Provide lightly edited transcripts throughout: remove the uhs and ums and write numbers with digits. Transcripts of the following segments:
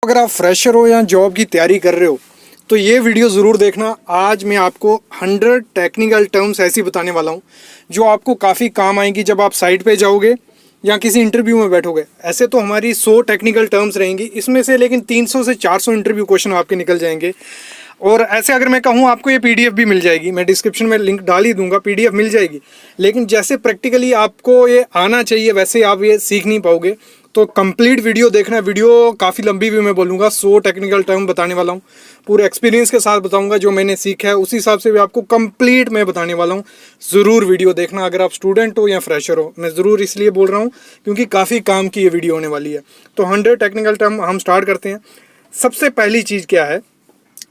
अगर आप फ्रेशर हो या जॉब की तैयारी कर रहे हो तो ये वीडियो ज़रूर देखना। आज मैं आपको 100 टेक्निकल टर्म्स ऐसी बताने वाला हूँ जो आपको काफ़ी काम आएंगी जब आप साइट पे जाओगे या किसी इंटरव्यू में बैठोगे। ऐसे तो हमारी 100 टेक्निकल टर्म्स रहेंगी, इसमें से लेकिन 300 से 400 इंटरव्यू क्वेश्चन आपके निकल जाएंगे। और ऐसे अगर मैं कहूँ आपको ये पीडीएफ भी मिल जाएगी, मैं डिस्क्रिप्शन में लिंक डाल ही दूंगा, पीडीएफ मिल जाएगी। लेकिन जैसे प्रैक्टिकली आपको ये आना चाहिए वैसे आप ये सीख नहीं पाओगे। तो कंप्लीट वीडियो देखना। वीडियो काफ़ी लंबी भी मैं बोलूँगा, 100 टेक्निकल टर्म बताने वाला हूँ, पूरे एक्सपीरियंस के साथ बताऊँगा। जो मैंने सीखा है उसी हिसाब से भी आपको कंप्लीट मैं बताने वाला हूँ। ज़रूर वीडियो देखना अगर आप स्टूडेंट हो या फ्रेशर हो। मैं ज़रूर इसलिए बोल रहा हूँ क्योंकि काफ़ी काम की ये वीडियो होने वाली है। तो 100 टेक्निकल टर्म हम स्टार्ट करते हैं। सबसे पहली चीज़ क्या है?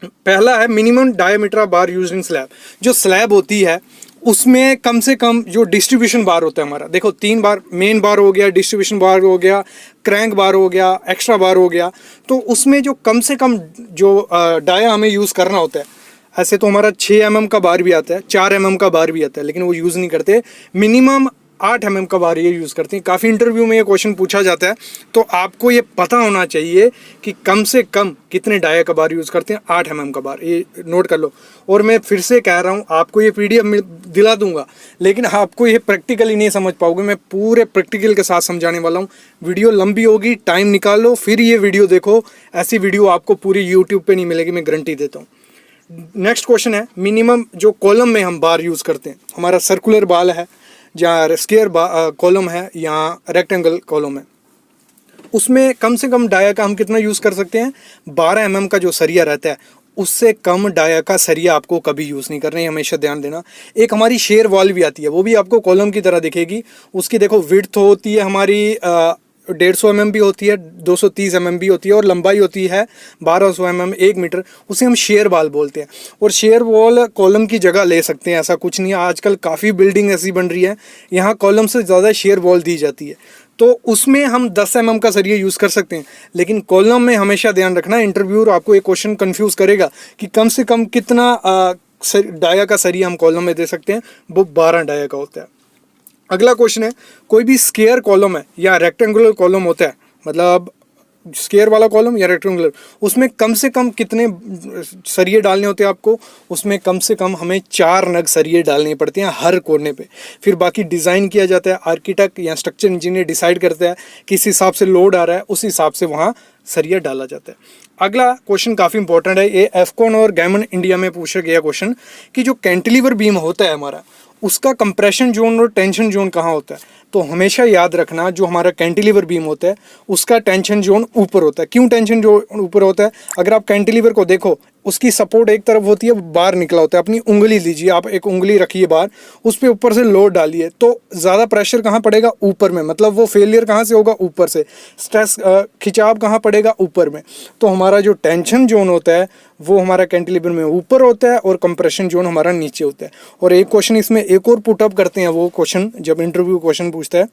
पहला है minimum diameter of bar used in slab. जो स्लैब होती है उसमें कम से कम जो डिस्ट्रीब्यूशन बार होता है हमारा, देखो 3 बार, मेन बार हो गया, डिस्ट्रीब्यूशन बार हो गया, क्रैंक बार हो गया, एक्स्ट्रा बार हो गया। तो उसमें जो कम से कम जो डाया हमें यूज़ करना होता है, ऐसे तो हमारा 6 mm का बार भी आता है, 4 mm का बार भी आता है, लेकिन वो यूज़ नहीं करते। मिनिमम 8 mm का बार ये यूज़ करते हैं। काफ़ी इंटरव्यू में ये क्वेश्चन पूछा जाता है, तो आपको ये पता होना चाहिए कि कम से कम कितने डाया का बार यूज़ करते हैं। 8 mm का बार, ये नोट कर लो। और मैं फिर से कह रहा हूँ, आपको ये पीडीएफ दिला दूंगा, लेकिन आपको ये प्रैक्टिकली नहीं समझ पाओगे। मैं पूरे प्रैक्टिकल के साथ समझाने वाला हूँ। वीडियो लंबी होगी, टाइम निकालो फिर ये वीडियो देखो। ऐसी वीडियो आपको पूरी यूट्यूब पर नहीं मिलेगी, मैं गारंटी देता हूँ। नेक्स्ट क्वेश्चन है मिनिमम जो कॉलम में हम बार यूज़ करते हैं। हमारा सर्कुलर बाल है, या स्क्वायर कॉलम है, या रेक्टेंगल कॉलम है, उसमें कम से कम डाया का हम कितना यूज़ कर सकते हैं? 12 mm का जो सरिया रहता है उससे कम डाया का सरिया आपको कभी यूज़ नहीं करना है, हमेशा ध्यान देना। एक हमारी शेयर वॉल भी आती है, वो भी आपको कॉलम की तरह दिखेगी। उसकी देखो विड्थ होती है हमारी 150 mm भी होती है, 230 mm भी होती है, और लंबाई होती है 1200 mm, 1 मीटर। उसे हम शेयर वॉल बोलते हैं। और शेयर वॉल कॉलम की जगह ले सकते हैं, ऐसा कुछ नहीं है। आजकल काफ़ी बिल्डिंग ऐसी बन रही है, यहाँ कॉलम से ज़्यादा शेयर वॉल दी जाती है, तो उसमें हम 10 mm का सरिया यूज़ कर सकते हैं। लेकिन कॉलम में हमेशा ध्यान रखना, इंटरव्यूअर आपको एक क्वेश्चन कंफ्यूज करेगा कि कम से कम कितना डाया का सरिया हम कॉलम में दे सकते हैं। वो 12 डाया का होता है। अगला क्वेश्चन है, कोई भी स्क्वायर कॉलम है या रेक्टेंगुलर कॉलम होता है, मतलब स्क्वायर वाला कॉलम या रेक्टेंगुलर, उसमें कम से कम कितने सरिये डालने होते हैं आपको? उसमें कम से कम हमें 4 नग सरिये डालने पड़ते हैं हर कोने पे। फिर बाकी डिज़ाइन किया जाता है, आर्किटेक्ट या स्ट्रक्चर इंजीनियर डिसाइड करता है किस हिसाब से लोड आ रहा है, उस हिसाब से वहाँ सरिया डाला जाता है। अगला क्वेश्चन काफ़ी इंपॉर्टेंट है, ये एफकॉन और गैमन इंडिया में पूछा गया क्वेश्चन कि जो कैंटिलीवर बीम होता है हमारा, उसका कंप्रेशन जोन और टेंशन जोन कहाँ होता है? तो हमेशा याद रखना, जो हमारा कैंटिलीवर बीम होता है उसका टेंशन जोन ऊपर होता है। क्यों टेंशन जोन ऊपर होता है? अगर आप कैंटिलीवर को देखो, उसकी सपोर्ट एक तरफ होती है, बाहर निकला होता है। अपनी उंगली लीजिए, आप एक उंगली रखिए बाहर, उस पर ऊपर से लोड डालिए, तो ज़्यादा प्रेशर कहाँ पड़ेगा? ऊपर में। मतलब वो फेलियर कहाँ से होगा? ऊपर से। स्ट्रेस खिंचाव कहाँ पड़ेगा? ऊपर में। तो हमारा जो टेंशन जोन होता है वो हमारा कैंटिलीवर में ऊपर होता है, और कंप्रेशन जोन हमारा नीचे होता है। और एक क्वेश्चन इसमें एक और पुटअप करते हैं, वो क्वेश्चन जब इंटरव्यू क्वेश्चन पूछता है,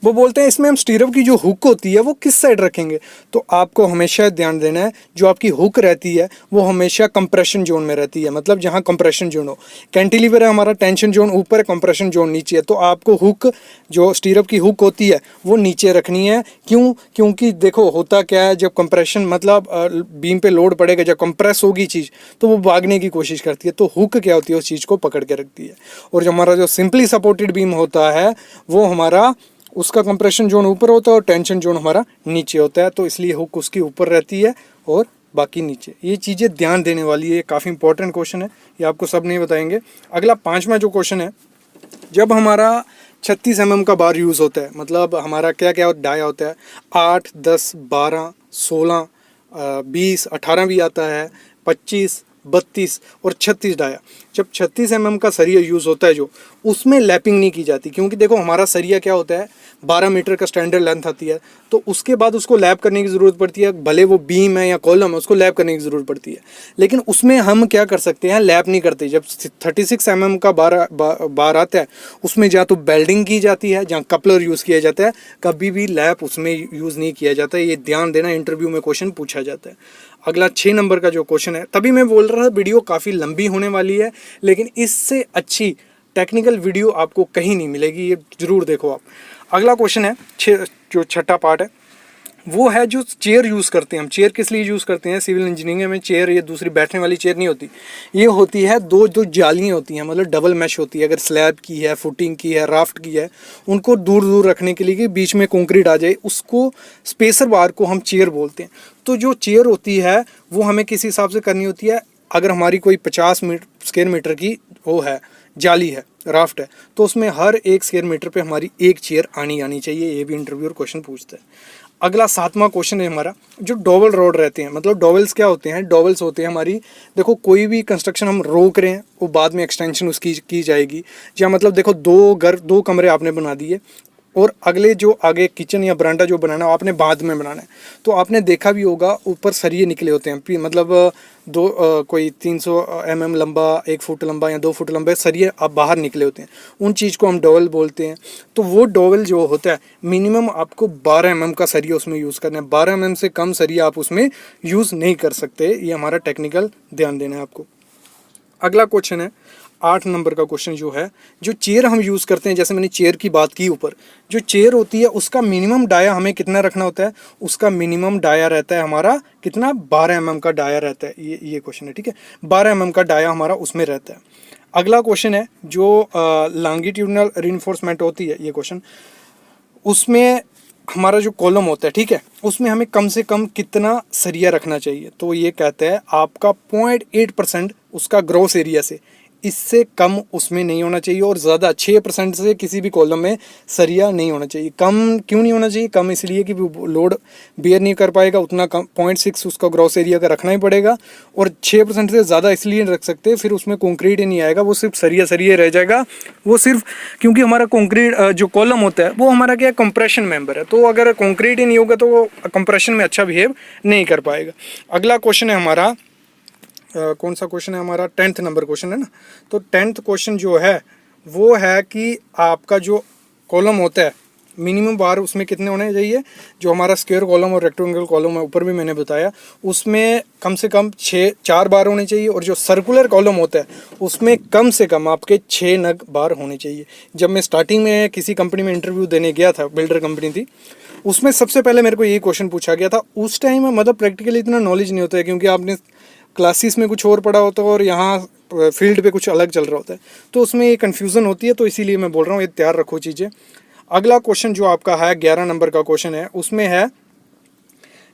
वो बोलते हैं इसमें हम स्टीरअप की जो हुक होती है वो किस साइड रखेंगे? तो आपको हमेशा ध्यान देना है, जो आपकी हुक रहती है वो हमेशा कंप्रेशन जोन में रहती है, मतलब जहाँ कंप्रेशन जोन हो। कैंटिलीवर है हमारा, टेंशन जोन ऊपर है, कंप्रेशन जोन नीचे है, तो आपको हुक, जो स्टीरअप की हुक होती है वो नीचे रखनी है। क्यों? क्योंकि देखो होता क्या है, जब कंप्रेशन मतलब बीम पे लोड पड़ेगा, जब कंप्रेस होगी चीज़ तो वो भागने की कोशिश करती है, तो हुक क्या होती है? उस चीज़ को पकड़ के रखती है। और जो हमारा जो सिंपली सपोर्टेड बीम होता है वो हमारा, उसका कंप्रेशन जोन ऊपर होता है और टेंशन जोन हमारा नीचे होता है, तो इसलिए हुक उसकी ऊपर रहती है और बाकी नीचे। ये चीज़ें ध्यान देने वाली है, काफ़ी इंपॉर्टेंट क्वेश्चन है, ये आपको सब नहीं बताएंगे। अगला 5वां जो क्वेश्चन है, जब हमारा 36 mm का बार यूज़ होता है, मतलब हमारा क्या क्या डाया होता है? 8, 10, 12, 16, 20, 18 भी आता है, 25, 32 और 36 डाया। जब 36 mm का सरिया यूज़ होता है, जो उसमें लैपिंग नहीं की जाती, क्योंकि देखो हमारा सरिया क्या होता है, 12 मीटर का स्टैंडर्ड लेंथ आती है, तो उसके बाद उसको लैप करने की ज़रूरत पड़ती है। भले वो बीम है या कॉलम है, उसको लैप करने की ज़रूरत पड़ती है, लेकिन उसमें हम क्या कर सकते हैं? लैप नहीं करते। जब 36 mm का बार आता है, उसमें या तो बेल्डिंग की जाती है, जहाँ कपलर यूज़ किया जाता है, कभी भी लैप उसमें यूज़ नहीं किया जाता है। ये ध्यान देना, इंटरव्यू में क्वेश्चन पूछा जाता है। अगला 6 नंबर का जो क्वेश्चन है, तभी मैं बोल रहा था वीडियो काफ़ी लंबी होने वाली है, लेकिन इससे अच्छी टेक्निकल वीडियो आपको कहीं नहीं मिलेगी, ये ज़रूर देखो आप। अगला क्वेश्चन है, जो छठा पार्ट है, वो है जो चेयर यूज़ करते हैं हम। चेयर किस लिए यूज़ करते हैं सिविल इंजीनियरिंग में? चेयर ये दूसरी बैठने वाली चेयर नहीं होती, ये होती है दो जो जालियाँ होती हैं, मतलब डबल मैश होती है। अगर स्लैब की है, फुटिंग की है, राफ्ट की है, उनको दूर दूर रखने के लिए कि बीच में कंक्रीट आ जाए, उसको स्पेसर बार को हम चेयर बोलते हैं। तो जो चेयर होती है वो हमें किस हिसाब से करनी होती है? अगर हमारी कोई 50 स्क्वायर मीटर की वो है, जाली है, राफ्ट है, तो उसमें हर 1 स्क्वायर मीटर पे हमारी एक चेयर आनी चाहिए। ये भी इंटरव्यूअर क्वेश्चन पूछता है। अगला 7वां क्वेश्चन है हमारा, जो डोवल रोड रहते हैं, मतलब डोवल्स क्या होते हैं? डोवल्स होते हैं हमारी, देखो कोई भी कंस्ट्रक्शन हम रोक रहे हैं वो बाद में एक्सटेंशन उसकी की जाएगी। या मतलब देखो 2 कमरे आपने बना दिए और अगले जो आगे किचन या बरांडा जो बनाना है आपने बाद में बनाना है, तो आपने देखा भी होगा ऊपर सरिये निकले होते हैं, मतलब कोई 300 mm लंबा, 1 फुट लंबा या 2 फुट लंबे सरिये अब बाहर निकले होते हैं, उन चीज़ को हम डोवल बोलते हैं। तो वो डोवल जो होता है मिनिमम आपको 12 mm का सरिया उसमें यूज़ करना है। 12 mm से कम सरिया आप उसमें यूज़ नहीं कर सकते। ये हमारा टेक्निकल ध्यान देना है आपको। अगला क्वेश्चन है 8 नंबर का क्वेश्चन, जो है जो चेयर हम यूज़ करते हैं, जैसे मैंने चेयर की बात की ऊपर, जो चेयर होती है उसका मिनिमम डाया हमें कितना रखना होता है? उसका मिनिमम डाया रहता है हमारा कितना? 12 mm का डाया रहता है। ये क्वेश्चन है, ठीक है, 12 mm का डाया हमारा उसमें रहता है। अगला क्वेश्चन है जो लॉन्गिट्यूडनल रिइंफोर्समेंट होती है, ये क्वेश्चन, उसमें हमारा जो कॉलम होता है, ठीक है, उसमें हमें कम से कम कितना सरिया रखना चाहिए? तो ये कहता है आपका 0.8% उसका ग्रॉस एरिया से, इससे कम उसमें नहीं होना चाहिए, और ज़्यादा 6% से किसी भी कॉलम में सरिया नहीं होना चाहिए। कम क्यों नहीं होना चाहिए? कम इसलिए कि लोड बेयर नहीं कर पाएगा उतना, कम 0.6 उसका ग्रॉस एरिया का रखना ही पड़ेगा। और 6% से ज़्यादा इसलिए रख सकते, फिर उसमें कंक्रीट ही नहीं आएगा, वो सिर्फ सरिया रह जाएगा। वो सिर्फ क्योंकि हमारा कंक्रीट जो कॉलम होता है वो हमारा क्या, कंप्रेशन मेंबर है, तो अगर कंक्रीट ही नहीं होगा तो वो कंप्रेशन में अच्छा बिहेव नहीं कर पाएगा। अगला क्वेश्चन है हमारा कौन सा क्वेश्चन है हमारा? 10th नंबर क्वेश्चन है ना। तो 10th क्वेश्चन जो है वो है कि आपका जो कॉलम होता है मिनिमम बार उसमें कितने होने चाहिए? जो हमारा स्क्वायर कॉलम और रेक्टेंगल कॉलम है, ऊपर भी मैंने बताया, उसमें कम से कम 4 बार होने चाहिए। और जो सर्कुलर कॉलम होता है उसमें कम से कम आपके 6 नग बार होने चाहिए। जब मैं स्टार्टिंग में किसी कंपनी में इंटरव्यू देने गया था, बिल्डर कंपनी थी, उसमें सबसे पहले मेरे को यही क्वेश्चन पूछा गया था। उस टाइम मतलब प्रैक्टिकली इतना नॉलेज नहीं होता है, क्योंकि आपने क्लासेस में कुछ और पढ़ा होता है और यहाँ फील्ड पे कुछ अलग चल रहा होता है, तो उसमें ये कन्फ्यूज़न होती है। तो इसीलिए मैं बोल रहा हूँ ये तैयार रखो चीज़ें। अगला क्वेश्चन जो आपका है 11 नंबर का क्वेश्चन है, उसमें है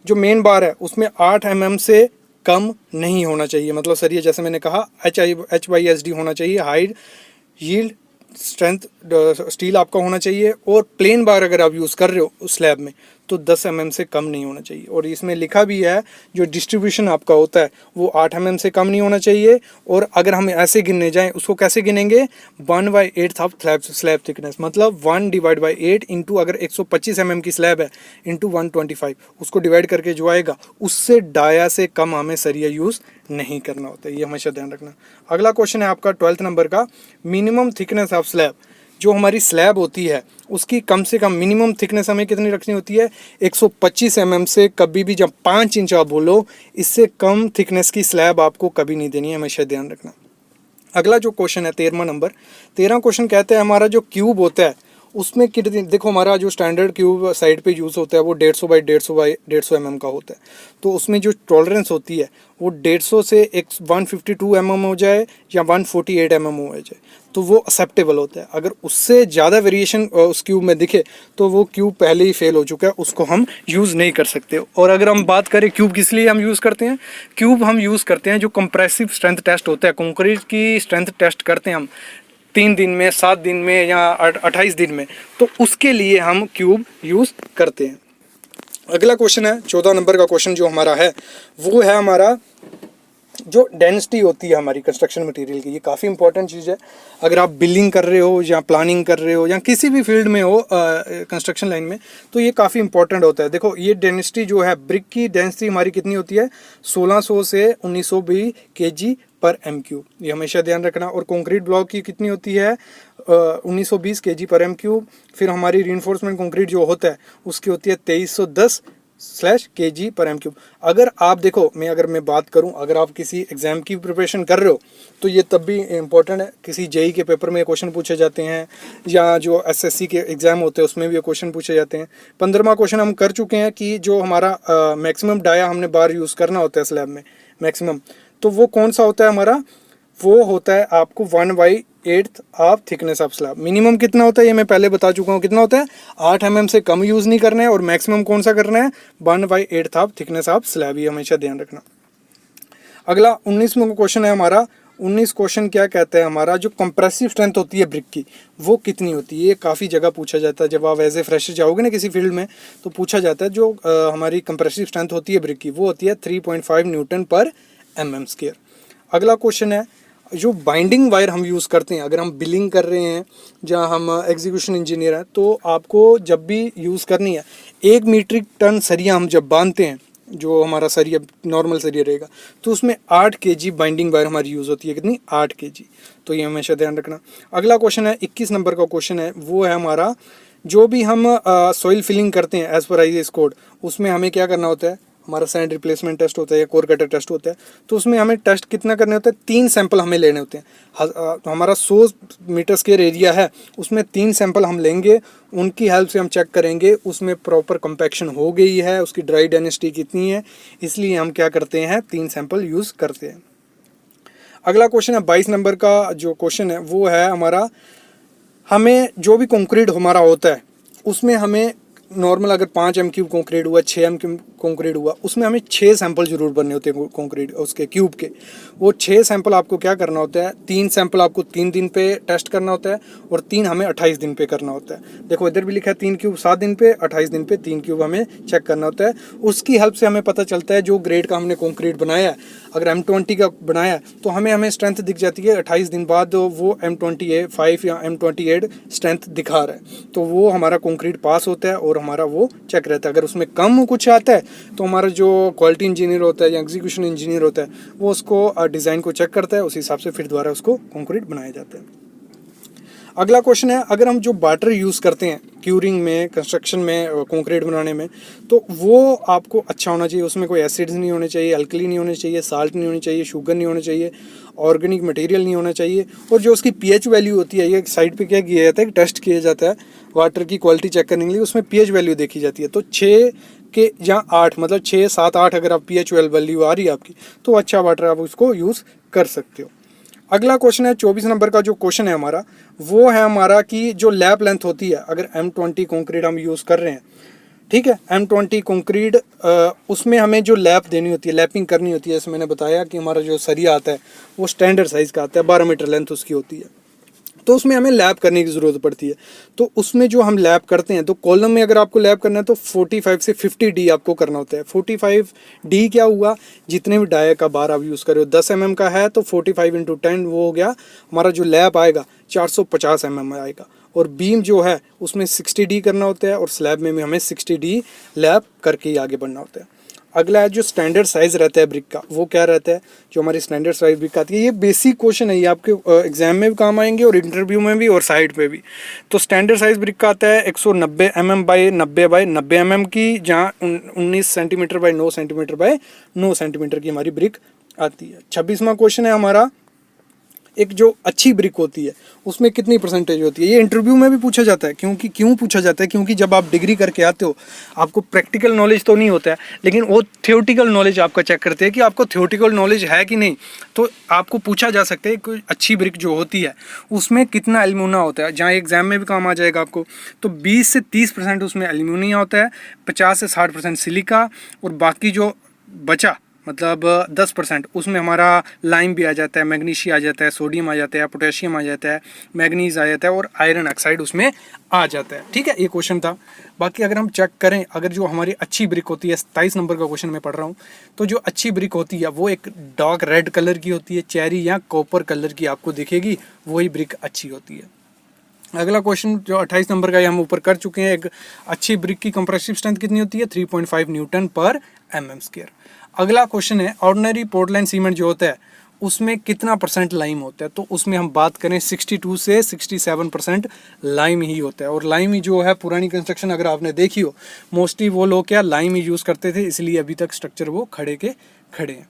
जो मेन बार है उसमें 8 mm से कम नहीं होना चाहिए। मतलब सर ये जैसे मैंने कहा HYSD होना चाहिए, हाइट यील्ड स्ट्रेंथ स्टील आपका होना चाहिए। और प्लेन बार अगर आप यूज़ कर रहे हो उस स्लैब में तो 10 mm से कम नहीं होना चाहिए। और इसमें लिखा भी है जो डिस्ट्रीब्यूशन आपका होता है वो 8 mm से कम नहीं होना चाहिए। और अगर हम ऐसे गिनने जाएं, उसको कैसे गिनेंगे? 1/8 ऑफ स्लैब थिकनेस, मतलब 1/8 इंटू, अगर 125 mm की स्लैब है, इंटू 125, उसको डिवाइड करके जो आएगा उससे डाया से कम हमें सरिया यूज़ नहीं करना होता है, ये हमेशा ध्यान रखना। अगला क्वेश्चन है आपका 12th नंबर का, मिनिमम थिकनेस ऑफ स्लैब। जो हमारी स्लैब होती है उसकी कम से कम मिनिमम थिकनेस हमें कितनी रखनी होती है? 125 mm से कभी भी, जब 5 इंच आप बोलो, इससे कम थिकनेस की स्लैब आपको कभी नहीं देनी है, हमेशा ध्यान रखना। अगला जो क्वेश्चन है 13वां नंबर, 13वां क्वेश्चन कहते हैं हमारा जो क्यूब होता है उसमें कितनी, देखो हमारा जो स्टैंडर्ड क्यूब साइड पे यूज़ होता है वो 150 mm का होता है। तो उसमें जो टॉलरेंस होती है वो 150 से 152 mm हो जाए या 148 mm हो जाए तो वो एक्सेप्टेबल होता है। अगर उससे ज़्यादा वेरिएशन उस क्यूब में दिखे तो वो क्यूब पहले ही फेल हो चुका है, उसको हम यूज़ नहीं कर सकते। और अगर हम बात करें क्यूब किस लिए हम यूज़ करते हैं, क्यूब हम यूज़ करते हैं जो कंप्रेसिव स्ट्रेंथ टेस्ट होता है, कंक्रीट की स्ट्रेंथ टेस्ट करते हैं हम 3 दिन में, 7 दिन में या 28 दिन में, तो उसके लिए हम क्यूब यूज़ करते हैं। अगला क्वेश्चन है 14 नंबर का क्वेश्चन जो हमारा है वो है हमारा जो डेंसिटी होती है हमारी कंस्ट्रक्शन मटेरियल की। ये काफ़ी इंपॉर्टेंट चीज़ है। अगर आप बिल्डिंग कर रहे हो या प्लानिंग कर रहे हो या किसी भी फील्ड में हो कंस्ट्रक्शन लाइन में, तो ये काफ़ी इंपॉर्टेंट होता है। देखो ये डेंसिटी जो है, ब्रिक की डेंसिटी हमारी कितनी होती है? 1600 से 1920 kg पर m3, ये हमेशा ध्यान रखना। और कंक्रीट ब्लॉक की कितनी होती है? 1920 kg पर m3। फिर हमारी रीइंफोर्समेंट कंक्रीट जो होता है उसकी होती है 2310 kg/m³। अगर आप देखो, अगर मैं बात करूं, अगर आप किसी एग्ज़ाम की प्रिपरेशन कर रहे हो तो ये तब भी इम्पोर्टेंट है। किसी जेई के पेपर में क्वेश्चन पूछे जाते हैं, या जो एसएससी के एग्ज़ाम होते हैं उसमें भी ये क्वेश्चन पूछे जाते हैं। 15वां क्वेश्चन हम कर चुके हैं कि जो हमारा मैक्सिमम डाया हमने बार यूज़ करना होता है स्लैब में मैक्सिमम, तो वो कौन सा होता है हमारा, वो होता है आपको 1/8 of thickness of slab. Minimum कितना होता है ये मैं पहले बता चुका हूँ, कितना होता है 8 mm से कम यूज़ नहीं करना है, और मैक्सिमम कौन सा करना है 1/8 ऑफ थिकनेस ऑफ स्लैब, ये हमेशा ध्यान रखना। अगला 19वां क्वेश्चन है हमारा। 19 क्वेश्चन क्या कहता है हमारा, जो कंप्रेसिव स्ट्रेंथ होती है ब्रिक की वो कितनी होती है। ये काफ़ी जगह पूछा जाता है, जब आप एज ए फ्रेशर जाओगे ना किसी फील्ड में तो पूछा जाता है। जो हमारी कंप्रेसिव स्ट्रेंथ होती है ब्रिक की वो होती है 3.5 Nm/mm²। अगला क्वेश्चन है, जो बाइंडिंग वायर हम यूज़ करते हैं, अगर हम बिलिंग कर रहे हैं या हम एग्जीक्यूशन इंजीनियर हैं, तो आपको जब भी यूज़ करनी है 1 मीट्रिक टन सरिया हम जब बांधते हैं, जो हमारा सरिया नॉर्मल सरिया रहेगा, तो उसमें 8 kg बाइंडिंग वायर हमारी यूज़ होती है। कितनी, 8 kg। तो ये हमेशा ध्यान रखना। अगला क्वेश्चन है 21 नंबर का क्वेश्चन है, वो है हमारा, जो भी हम सॉइल फिलिंग करते हैं एज पर IAS कोड, उसमें हमें क्या करना होता है, हमारा सैंड रिप्लेसमेंट टेस्ट होता है या कोर कटर टेस्ट होता है, तो उसमें हमें टेस्ट कितना करने होता है, 3 सैंपल हमें लेने होते हैं। तो हमारा 100 मीटर स्क्वायर एरिया है, उसमें 3 सैंपल हम लेंगे, उनकी हेल्प से हम चेक करेंगे उसमें प्रॉपर कंपैक्शन हो गई है, उसकी ड्राई डेंसिटी कितनी है, इसलिए हम क्या करते हैं 3 सैंपल यूज़ करते हैं। अगला क्वेश्चन है 22 नंबर का जो क्वेश्चन है वो है हमारा, हमें जो भी कंक्रीट हमारा होता है उसमें हमें नॉर्मल अगर 5 m³ कंक्रीट हुआ, 6 m³ कंक्रीट हुआ, उसमें हमें 6 सैंपल जरूर बनने होते हैं कंक्रीट उसके क्यूब के। वो 6 सैंपल आपको क्या करना होता है, 3 सैंपल आपको 3 दिन पे टेस्ट करना होता है और 3 हमें 28 दिन पे करना होता है। देखो इधर भी लिखा है 3 क्यूब 7 दिन पे, 28 दिन पे 3 क्यूब हमें चेक करना होता है। उसकी हेल्प से हमें पता चलता है जो ग्रेड का हमने कंक्रीट बनाया है, अगर M20 का बनाया है तो हमें स्ट्रेंथ दिख जाती है 28 दिन बाद, वो M25 या M28 स्ट्रेंथ दिखा रहा है, तो वो हमारा कंक्रीट पास होता है और हमारा वो चेक रहता है। अगर उसमें कम कुछ आता है तो हमारा जो क्वालिटी इंजीनियर होता है या एग्जीक्यूशन इंजीनियर होता है वो उसको डिज़ाइन को चेक करता है, उस हिसाब से फिर दोबारा उसको कंक्रीट बनाया जाता है। अगला क्वेश्चन है, अगर हम जो वाटर यूज़ करते हैं क्यूरिंग में, कंस्ट्रक्शन में, कंक्रीट बनाने में, तो वो आपको अच्छा होना चाहिए। उसमें कोई एसिड्स नहीं होने चाहिए, अल्कली नहीं होने चाहिए, साल्ट नहीं होनी चाहिए, शुगर नहीं होना चाहिए, ऑर्गेनिक मटेरियल नहीं होना चाहिए, और जो उसकी पीएच वैल्यू होती है, ये साइड पे क्या किया जाता है, टेस्ट किया जाता है वाटर की क्वालिटी चेक करने के लिए, उसमें पीएच वैल्यू देखी जाती है। तो 6 के या 8, मतलब 6, 7, 8 अगर आप पीएच वैल्यू आ रही है आपकी, तो अच्छा वाटर आप उसको यूज़ कर सकते हो। अगला क्वेश्चन है 24 नंबर का जो क्वेश्चन है हमारा, वो है हमारा कि जो लैप लेंथ होती है, अगर M20 कंक्रीट हम यूज़ कर रहे हैं, ठीक है, M20 कंक्रीट, उसमें हमें जो लैप देनी होती है, लैपिंग करनी होती है, जैसे मैंने बताया कि हमारा जो सरिया आता है वो स्टैंडर्ड साइज़ का आता है, 12 मीटर लेंथ उसकी होती है, तो उसमें हमें लैप करने की ज़रूरत पड़ती है। तो उसमें जो हम लैप करते हैं, तो कॉलम में अगर आपको लैप करना है तो 45 से 50 D आपको करना होता है। 45 D क्या हुआ, जितने भी डाया का बार आप यूज़ कर रहे हो, 10 mm का है तो 45 × 10 वो हो गया, हमारा जो लैप आएगा 450 mm आएगा। और बीम जो है उसमें 60 D करना होता है, और स्लैब में भी हमें 60 D लैप करके ही आगे बढ़ना होता है। अगला है जो स्टैंडर्ड साइज़ रहता है ब्रिक का, वो क्या रहता है, जो हमारी स्टैंडर्ड साइज़ ब्रिक आती है, ये बेसिक क्वेश्चन है, ये आपके एग्जाम में भी काम आएंगे और इंटरव्यू में भी और साइड पे भी। तो स्टैंडर्ड साइज़ ब्रिक का आता है 190 mm बाई 90 बाई 90 mm की, जहाँ 19 centimetre by 9 centimetre by 9 centimetre की हमारी ब्रिक आती है। 26वां क्वेश्चन है हमारा, एक जो अच्छी ब्रिक होती है उसमें कितनी परसेंटेज होती है। ये इंटरव्यू में भी पूछा जाता है, क्यों पूछा जाता है, क्योंकि जब आप डिग्री करके आते हो आपको प्रैक्टिकल नॉलेज तो नहीं होता है, लेकिन वो थियोटिकल नॉलेज आपका चेक करते हैं कि आपको थियोटिकल नॉलेज है कि नहीं। तो आपको पूछा जा सकता है कि अच्छी ब्रिक जो होती है उसमें कितना एल्यूमिना होता है, जहाँ एग्जाम में भी काम आ जाएगा आपको। तो 20 से 30% उसमें एल्यूमिनियम होता है, 50 से 60% सिलिका, और बाकी जो बचा मतलब 10% उसमें हमारा लाइम भी आ जाता है, मैग्नीशियम आ जाता है, सोडियम आ जाता है, पोटेशियम आ जाता है, मैग्नीज आ जाता है, और आयरन ऑक्साइड उसमें आ जाता है। ठीक है, ये क्वेश्चन था। बाकी अगर हम चेक करें, अगर जो हमारी अच्छी ब्रिक होती है, 27 नंबर का क्वेश्चन मैं पढ़ रहा हूँ, तो जो अच्छी ब्रिक होती है वो एक डार्क रेड कलर की होती है, चेरी या कॉपर कलर की आपको दिखेगी, वही ब्रिक अच्छी होती है। अगला क्वेश्चन जो 28 नंबर का है हम ऊपर कर चुके हैं, एक अच्छी ब्रिक की कंप्रेसिव स्ट्रेंथ कितनी होती है, 3.5 Nm/mm²। अगला क्वेश्चन है, ऑर्डिनरी पोर्टलैंड सीमेंट जो होता है उसमें कितना परसेंट लाइम होता है, तो उसमें हम बात करें 62 से 67% लाइम ही होता है। और लाइम ही जो है पुरानी कंस्ट्रक्शन अगर आपने देखी हो, मोस्टली वो लोग क्या लाइम ही यूज़ करते थे, इसलिए अभी तक स्ट्रक्चर वो खड़े के खड़े हैं।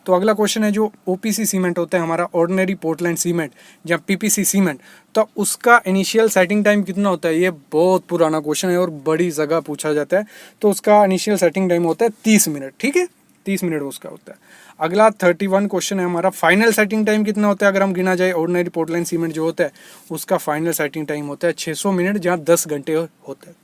तो अगला क्वेश्चन है जो ओपीसी सीमेंट होता है हमारा, ऑर्डिनरी पोर्टलैंड सीमेंट या पीपीसी सीमेंट, तो उसका इनिशियल सेटिंग टाइम कितना होता है? ये बहुत पुराना क्वेश्चन है और बड़ी जगह पूछा जाता है। तो उसका इनिशियल सेटिंग टाइम होता है 30 मिनट, ठीक है, 30 मिनट उसका होता है। अगला 31 क्वेश्चन है हमारा, फाइनल सेटिंग टाइम कितना होता है? अगर हम गिना जाए ऑर्डिनरी पोर्टलैंड सीमेंट जो होता है उसका फाइनल सेटिंग टाइम होता है 600 मिनट, जहाँ 10 घंटे होता है।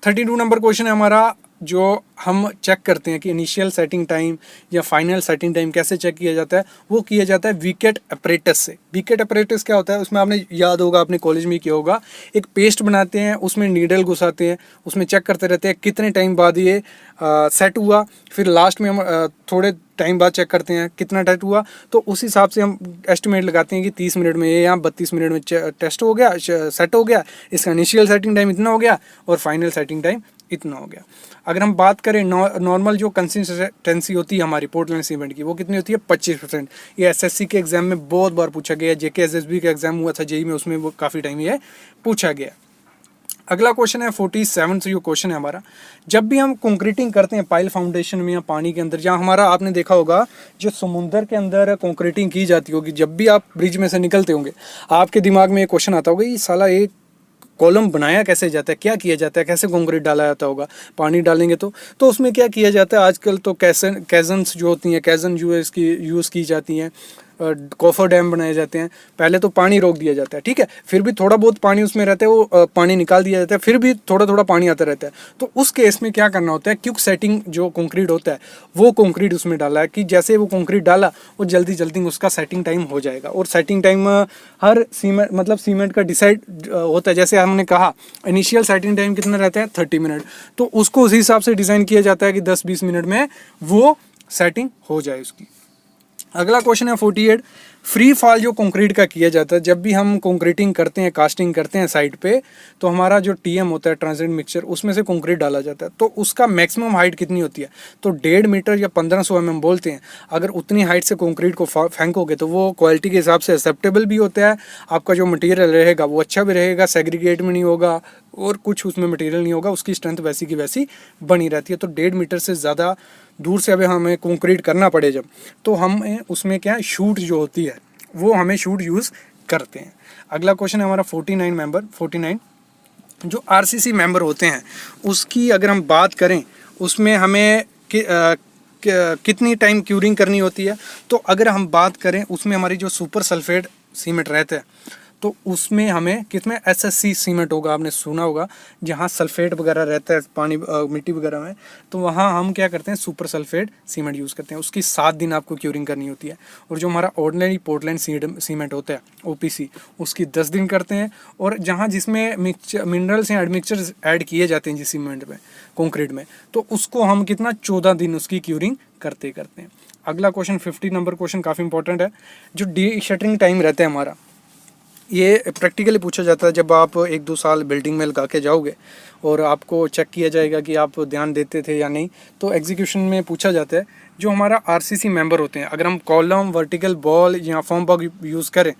32 नंबर क्वेश्चन है हमारा, जो हम चेक करते हैं कि इनिशियल सेटिंग टाइम या फाइनल सेटिंग टाइम कैसे चेक किया जाता है, वो किया जाता है विकेट अपरेटस से। विकेट अपरेटस क्या होता है? उसमें आपने याद होगा, अपने कॉलेज में किया होगा, एक पेस्ट बनाते हैं, उसमें नीडल घुसाते हैं, उसमें चेक करते रहते हैं कितने टाइम बाद ये सेट हुआ, फिर लास्ट में हम थोड़े टाइम बाद चेक करते हैं कितना टेस्ट हुआ, तो उस हिसाब से हम एस्टिमेट लगाते हैं कि 30 मिनट में ये या 32 मिनट में टेस्ट हो गया, सेट हो गया, इसका इनिशियल सेटिंग टाइम इतना हो गया और फाइनल सेटिंग टाइम इतना हो गया। अगर हम बात करें नॉर्मल जो कंसिस्टेंसी होती है हमारी पोर्टलैंड सीमेंट की, वो कितनी होती है? 25%। ये एसएससी के एग्जाम में बहुत बार पूछा गया, जेके एसएसबी का एग्जाम हुआ था जेई में, उसमें वो काफ़ी टाइम ये पूछा गया। अगला क्वेश्चन है 47 जो क्वेश्चन है हमारा, जब भी हम कंक्रीटिंग करते हैं पाइल फाउंडेशन में या पानी के अंदर, जहाँ हमारा आपने देखा होगा जो समुंदर के अंदर कंक्रीटिंग की जाती होगी, जब भी आप ब्रिज में से निकलते होंगे आपके दिमाग में एक क्वेश्चन आता होगा, ये साला एक कॉलम बनाया कैसे जाता है, क्या किया जाता है, कैसे कंक्रीट डाला जाता होगा, पानी डालेंगे तो उसमें क्या किया जाता है? आजकल तो कैजन्स जो होती हैं, कैजन यूज़ की जाती हैं, कॉफर डैम बनाए जाते हैं। पहले तो पानी रोक दिया जाता है, ठीक है, फिर भी थोड़ा बहुत पानी उसमें रहता है, वो पानी निकाल दिया जाता है, फिर भी थोड़ा थोड़ा पानी आता रहता है। तो उस केस में क्या करना होता है? क्विक सेटिंग जो कंक्रीट होता है वो कंक्रीट उसमें डाला है कि जैसे वो कंक्रीट डाला वो जल्दी जल्दी उसका सेटिंग टाइम हो जाएगा। और सेटिंग टाइम हर सीमेंट का डिसाइड होता है। जैसे हमने कहा इनिशियल सेटिंग टाइम कितना रहता है? 30 मिनट, तो उसको उसी हिसाब से डिज़ाइन किया जाता है कि 10-20 मिनट में वो सेटिंग हो जाए उसकी। अगला क्वेश्चन है 48, फ्री फॉल जो कंक्रीट का किया जाता है, जब भी हम कंक्रीटिंग करते हैं, कास्टिंग करते हैं साइड पे, तो हमारा जो टीएम होता है ट्रांजिट मिक्सचर, उसमें से कंक्रीट डाला जाता है, तो उसका मैक्सिमम हाइट कितनी होती है? तो 1.5 मीटर या 1500 mm बोलते हैं। अगर उतनी हाइट से कंक्रीट को फेंकोगे तो वो क्वालिटी के हिसाब से एक्सेप्टेबल भी होता है, आपका जो मटेरियल रहेगा वो अच्छा भी रहेगा, सेग्रीगेट में नहीं होगा और कुछ उसमें मटेरियल नहीं होगा, उसकी स्ट्रेंथ वैसी की वैसी बनी रहती है। तो 1.5 मीटर से ज़्यादा दूर से अभी हमें कंक्रीट करना पड़े जब, तो हम उसमें क्या है, शूट जो होती है वो हमें शूट यूज़ करते हैं। अगला क्वेश्चन है हमारा 49 जो आरसीसी मेंबर होते हैं उसकी अगर हम बात करें, उसमें हमें कितनी टाइम क्यूरिंग करनी होती है? तो अगर हम बात करें उसमें हमारी जो सुपर सल्फेट सीमेंट रहता है, तो उसमें हमें कितने एसएससी सीमेंट होगा, आपने सुना होगा, जहाँ सल्फेट वगैरह रहता है पानी मिट्टी वगैरह में, तो वहाँ हम क्या करते हैं? सुपर सल्फेट सीमेंट यूज़ करते हैं। उसकी 7 दिन आपको क्यूरिंग करनी होती है। और जो हमारा ऑर्डिनरी पोर्टलैंड सीमेंट होता है ओपीसी, उसकी 10 दिन करते हैं। और जहाँ जिसमें मिनरल्स या एडमिक्सचर्स ऐड किए जाते हैं जिस सीमेंट में, कंक्रीट में, तो उसको हम कितना 14 दिन उसकी क्यूरिंग करते हैं। अगला क्वेश्चन 50 नंबर क्वेश्चन काफ़ी इंपॉर्टेंट है, जो डी शटरिंग टाइम रहता है हमारा, ये प्रैक्टिकली पूछा जाता है। जब आप 1-2 साल बिल्डिंग में लगा के जाओगे और आपको चेक किया जाएगा कि आप ध्यान देते थे या नहीं, तो एग्जीक्यूशन में पूछा जाता है जो हमारा आरसीसी मेंबर होते हैं, अगर हम कॉलम, वर्टिकल बॉल या फॉर्म बॉग यूज़ करें,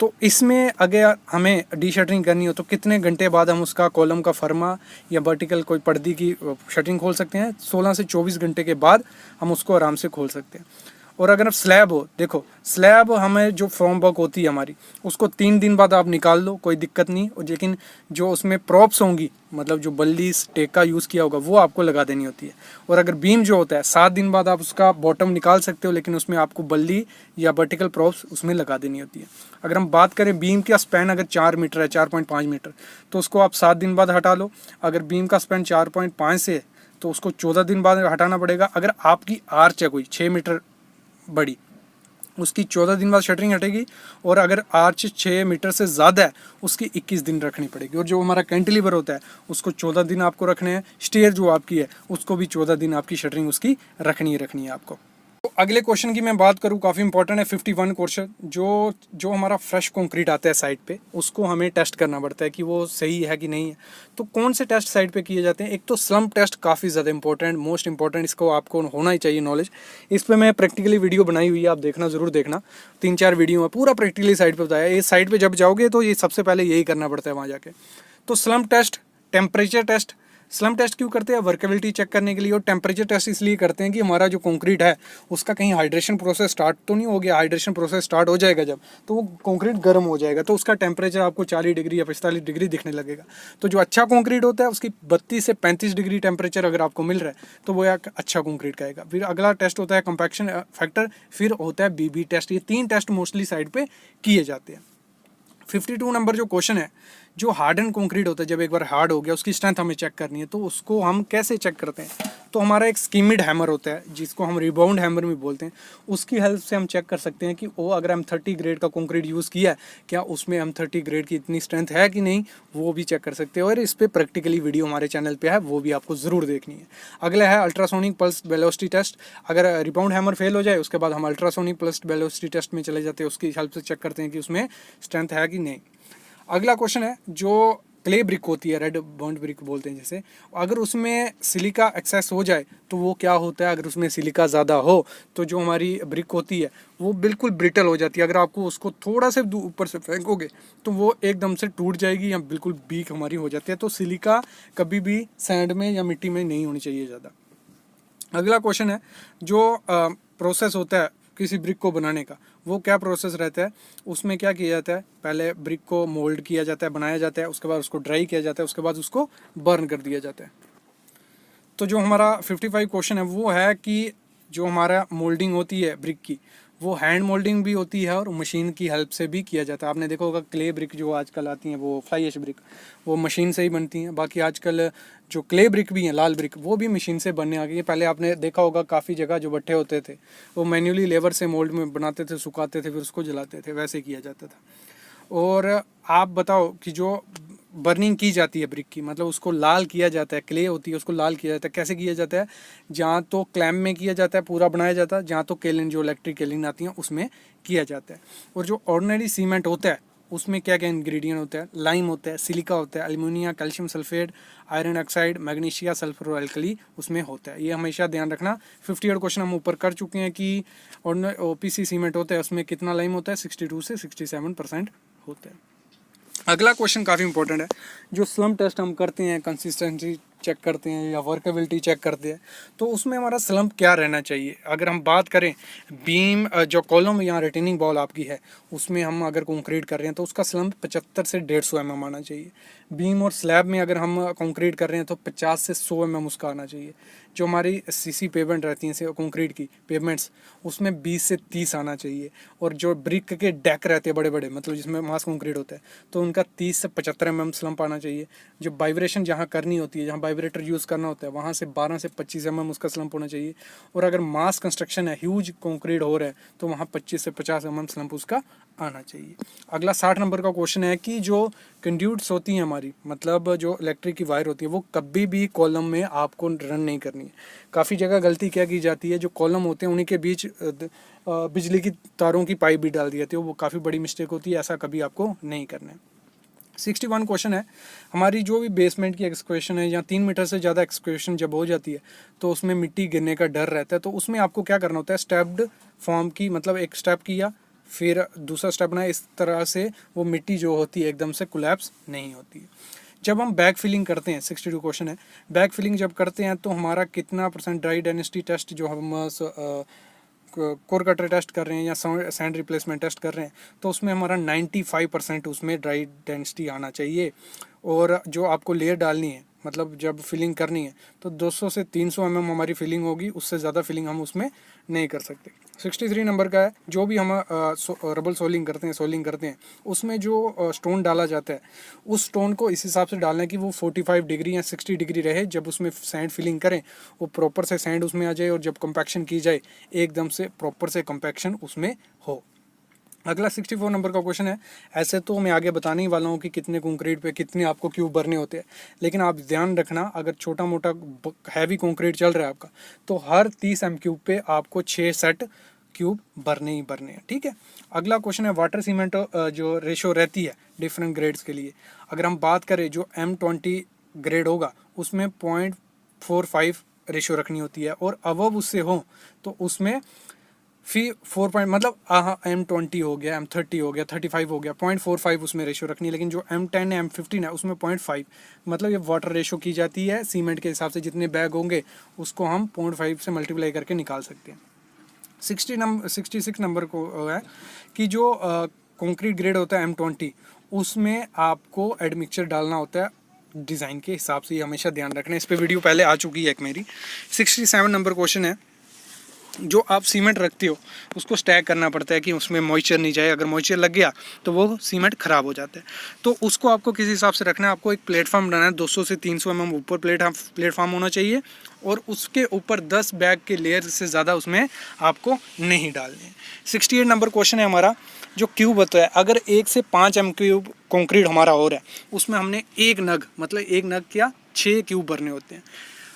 तो इसमें अगर हमें डी शटरिंग करनी हो तो कितने घंटे बाद हम उसका कॉलम का फर्मा या वर्टिकल कोई पर्दी की शटरिंग खोल सकते हैं? 16 से 24 घंटे के बाद हम उसको आराम से खोल सकते हैं। और अगर स्लैब हो, देखो स्लैब हमें जो फॉर्म वर्क होती है हमारी, उसको 3 दिन बाद आप निकाल लो, कोई दिक्कत नहीं। और लेकिन जो उसमें प्रॉप्स होंगी, मतलब जो बल्ली टेका यूज़ किया होगा, वो आपको लगा देनी होती है। और अगर बीम जो होता है 7 दिन बाद आप उसका बॉटम निकाल सकते हो, लेकिन उसमें आपको बल्ली या वर्टिकल प्रॉप्स उसमें लगा देनी होती है। अगर हम बात करें बीम का स्पैन अगर 4 मीटर है, 4.5 मीटर, तो उसको आप 7 दिन बाद हटा लो। अगर बीम का स्पैन 4.5 से है तो उसको 14 दिन बाद हटाना पड़ेगा। अगर आपकी आर्च है कोई 6 मीटर बड़ी, उसकी 14 दिन बाद शटरिंग हटेगी। और अगर आर्च 6 मीटर से ज़्यादा है उसकी 21 दिन रखनी पड़ेगी। और जो हमारा कैंटिलीवर होता है उसको 14 दिन आपको रखने हैं। स्टेयर जो आपकी है उसको भी 14 दिन आपकी शटरिंग उसकी रखनी है आपको। तो अगले क्वेश्चन की मैं बात करूँ, काफ़ी इंपॉर्टेंट है 51 क्वेश्चन। जो हमारा फ्रेश कंक्रीट आता है साइट पे, उसको हमें टेस्ट करना पड़ता है कि वो सही है कि नहीं है। तो कौन से टेस्ट साइट पे किए जाते हैं? एक तो स्लम्प टेस्ट काफ़ी ज़्यादा इंपॉर्टेंट, मोस्ट इंपॉर्टेंट, इसको आपको होना ही चाहिए नॉलेज। इस पर मैं प्रैक्टिकली वीडियो बनाई हुई है, आप देखना, ज़रूर देखना। 3-4 वीडियो में पूरा प्रैक्टिकली साइट पर बताया। इस साइट पर जब जाओगे तो ये सबसे पहले यही करना पड़ता है वहाँ जाके। तो slump test, temperature test. Slump test क्यों करते हैं? वर्केबिलिटी चेक करने के लिए। और टेम्परेचर टेस्ट इसलिए करते हैं कि हमारा जो कंक्रीट है उसका कहीं हाइड्रेशन प्रोसेस स्टार्ट तो नहीं हो गया। हाइड्रेशन प्रोसेस स्टार्ट हो जाएगा जब, तो वो कंक्रीट गर्म हो जाएगा, तो उसका टेम्परेचर आपको 40 डिग्री या 45 डिग्री दिखने लगेगा। तो जो अच्छा कंक्रीट होता है उसकी 32 से 35 डिग्री टेम्परेचर अगर आपको मिल रहा है तो वो एक अच्छा कंक्रीट कहेगा। फिर अगला टेस्ट होता है कंपैक्शन फैक्टर, फिर होता है बीबी टेस्ट। ये 3 टेस्ट मोस्टली साइड पे किए जाते हैं। 52 नंबर जो क्वेश्चन है, जो हार्ड एंड कंक्रीट होता है, जब एक बार हार्ड हो गया उसकी स्ट्रेंथ हमें चेक करनी है, तो उसको हम कैसे चेक करते हैं? तो हमारा एक स्कीमिड हैमर होता है जिसको हम रिबाउंड हैमर भी बोलते हैं, उसकी हेल्प से हम चेक कर सकते हैं कि वो अगर हम 30 ग्रेड का कंक्रीट यूज़ किया है, क्या उसमें हम 30 ग्रेड की इतनी स्ट्रेंथ है कि नहीं, वो भी चेक कर सकते हैं। और इस पर प्रैक्टिकली वीडियो हमारे चैनल पे है, वो भी आपको ज़रूर देखनी है। अगला है अल्ट्रासोनिक पल्स वेलोसिटी टेस्ट। अगर रिबाउंड हैमर फेल हो जाए उसके बाद हम अल्ट्रासोनिक पल्स वेलोसिटी टेस्ट में चले जाते हैं, उसकी हेल्प से चेक करते हैं कि उसमें स्ट्रेंथ है कि नहीं। अगला क्वेश्चन है, जो क्ले ब्रिक होती है, रेड बॉन्ड ब्रिक बोलते हैं जैसे, अगर उसमें सिलिका एक्सेस हो जाए तो वो क्या होता है? अगर उसमें सिलिका ज़्यादा हो तो जो हमारी ब्रिक होती है वो बिल्कुल ब्रिटल हो जाती है। अगर आपको उसको थोड़ा से ऊपर से फेंकोगे तो वो एकदम से टूट जाएगी या बिल्कुल बीक हमारी हो जाती है। तो सिलिका कभी भी सैंड में या मिट्टी में नहीं होनी चाहिए ज़्यादा। अगला क्वेश्चन है, जो प्रोसेस होता है किसी ब्रिक को बनाने का, वो क्या प्रोसेस रहता है? उसमें क्या किया जाता है? पहले ब्रिक को मोल्ड किया जाता है, बनाया जाता है, उसके बाद उसको ड्राई किया जाता है, उसके बाद उसको बर्न कर दिया जाता है। तो जो हमारा 55 क्वेश्चन है वो है कि जो हमारा मोल्डिंग होती है ब्रिक की, वो हैंड मोल्डिंग भी होती है और मशीन की हेल्प से भी किया जाता है। आपने देखा होगा क्ले ब्रिक जो आजकल आती हैं, वो फ्लाई ऐश ब्रिक, वो मशीन से ही बनती हैं। बाकी आजकल जो क्ले ब्रिक भी हैं, लाल ब्रिक, वो भी मशीन से बनने आ गई है। पहले आपने देखा होगा काफ़ी जगह जो भट्ठे होते थे वो मैन्युअली लेबर से मोल्ड में बनाते थे, सुखाते थे, फिर उसको जलाते थे, वैसे किया जाता था। और आप बताओ कि जो बर्निंग की जाती है ब्रिक की, मतलब उसको लाल किया जाता है, क्ले होती है उसको लाल किया जाता है, कैसे किया जाता है? जहाँ तो क्लैम में किया जाता है, पूरा बनाया जाता है, जहाँ तो केलिन, जो इलेक्ट्रिक केलिन आती है उसमें किया जाता है। और जो ऑर्डिनरी सीमेंट होता है उसमें क्या क्या इंग्रेडिएंट होता है? लाइम होता है, सिलिका होता है, alumina, calcium sulphate, iron oxide, magnesia, sulphur और अल्कली उसमें होता है। ये हमेशा ध्यान रखना। 58 क्वेश्चन हम ऊपर कर चुके हैं कि ऑर्डिनरी ओपीसी सीमेंट होता है उसमें कितना लाइम होता है? 62 से 67% होता है। अगला क्वेश्चन काफ़ी इंपॉर्टेंट है, जो स्लम टेस्ट हम करते हैं, कंसिस्टेंसी चेक करते हैं या वर्केबिलिटी चेक करते हैं, तो उसमें हमारा स्लम्प क्या रहना चाहिए? अगर हम बात करें बीम, जो कॉलम या रिटेनिंग वॉल आपकी है उसमें हम अगर कंक्रीट कर रहे हैं तो उसका स्लम्प 75 से 150 mm आना चाहिए। बीम और स्लैब में अगर हम कंक्रीट कर रहे हैं तो 50 से 100 mm उसका आना चाहिए। जो हमारी सीसी पेवमेंट रहती हैं कंक्रीट की पेवमेंट्स, उसमें 20 से 30 आना चाहिए। और जो ब्रिक के डेक रहते हैं बड़े बड़े, मतलब जिसमें मास कंक्रीट होता है, तो उनका 30 से 75 mm स्लम्प आना चाहिए। जो वाइब्रेशन जहाँ करनी होती है, जहाँ वाइब्रेटर यूज़ करना होता है, वहाँ से 12 से 25 mm उसका स्लम्प होना चाहिए। और अगर मास कंस्ट्रक्शन है, ह्यूज कंक्रीट हो रहा है, तो वहाँ 25 से 50 mm स्लम्प उसका आना चाहिए। अगला 60 नंबर का क्वेश्चन है कि जो कंड्यूट्स होती हैं हमारी, मतलब जो इलेक्ट्रिक की वायर होती है, वो कभी भी कॉलम में आपको रन नहीं करनी है। काफ़ी जगह गलती क्या की जाती है, जो कॉलम होते हैं उन्हीं के बीच बिजली की तारों की पाइप भी डाल दी जाती है, वो काफ़ी बड़ी मिस्टेक होती है, ऐसा कभी आपको नहीं करना है। 61 क्वेश्चन है, हमारी जो भी बेसमेंट की एक्सक्वेशन है या 3 मीटर से ज़्यादा एक्सक्वेशन जब हो जाती है तो उसमें मिट्टी गिरने का डर रहता है। तो उसमें आपको क्या करना होता है? स्टेप्ड फॉर्म की, मतलब एक स्टेप किया फिर दूसरा स्टेप बनाया, इस तरह से वो मिट्टी जो होती है एकदम से कोलैप्स नहीं होती है। जब हम बैक फिलिंग करते हैं, 62 क्वेश्चन है, बैक फिलिंग जब करते हैं तो हमारा कितना % ड्राई डेंसिटी टेस्ट जो हम कोर कटर टेस्ट कर रहे हैं या सैंड रिप्लेसमेंट टेस्ट कर रहे हैं, तो उसमें हमारा 95% उसमें ड्राई डेंसिटी आना चाहिए। और जो आपको लेयर डालनी है, मतलब जब फिलिंग करनी है, तो 200 से 300 mm हमारी फिलिंग होगी, उससे ज़्यादा फिलिंग हम उसमें नहीं कर सकते। 63 नंबर का है, जो भी हम रबल सोलिंग करते हैं उसमें जो स्टोन डाला जाता है, उस स्टोन को इस हिसाब से डालना है कि वो 45 डिग्री या 60 डिग्री रहे। जब उसमें सैंड फिलिंग करें वो प्रॉपर से सैंड उसमें आ जाए, और जब कंपैक्शन की जाए एकदम से प्रॉपर से कंपैक्शन उसमें हो। अगला 64 नंबर का क्वेश्चन है। ऐसे तो मैं आगे बताने ही वाला हूँ कि कितने कंक्रीट पे कितने आपको क्यूब भरने होते हैं, लेकिन आप ध्यान रखना अगर छोटा मोटा हैवी कंक्रीट चल रहा है आपका, तो हर 30 एम क्यूब पे आपको 6 सेट क्यूब भरने ही भरने हैं, ठीक है। अगला क्वेश्चन है वाटर सीमेंट जो रेशो रहती है डिफरेंट ग्रेड्स के लिए। अगर हम बात करें जो M20 ग्रेड होगा उसमें 0.45 रेशो रखनी होती है, और अबव उससे हो तो उसमें फिर 4 पॉइंट मतलब M20 हो गया, M30 हो गया, 35 हो गया, 0.45 उसमें रेशो रखनी है। लेकिन जो M10 है, M15 है, उसमें 0.5 मतलब ये वाटर रेशो की जाती है सीमेंट के हिसाब से, जितने बैग होंगे उसको हम 0.5 से मल्टीप्लाई करके निकाल सकते हैं। 66 नंबर को है कि जो कंक्रीट ग्रेड होता है M20 उसमें आपको एडमिक्सचर डालना होता है डिज़ाइन के हिसाब से, ये हमेशा ध्यान रखना है। इस पर वीडियो पहले आ चुकी है एक मेरी। 67 नंबर क्वेश्चन है, जो आप सीमेंट रखते हो उसको स्टैक करना पड़ता है कि उसमें मॉइस्चर नहीं जाए, अगर मॉइस्चर लग गया तो वो सीमेंट ख़राब हो जाता है। तो उसको आपको किस हिसाब से रखना है, आपको एक प्लेटफॉर्म बनाना है, 200 से 300 mm ऊपर प्लेटफॉर्म होना चाहिए, और उसके ऊपर 10 बैग के लेयर से ज़्यादा उसमें आपको नहीं डालने। 68 नंबर क्वेश्चन है हमारा, जो क्यूब होता है अगर 1 से 5 एम क्यूब कॉन्क्रीट हमारा हो रहा है, उसमें हमने एक नग मतलब एक नग क्या 6 क्यूब भरने होते हैं।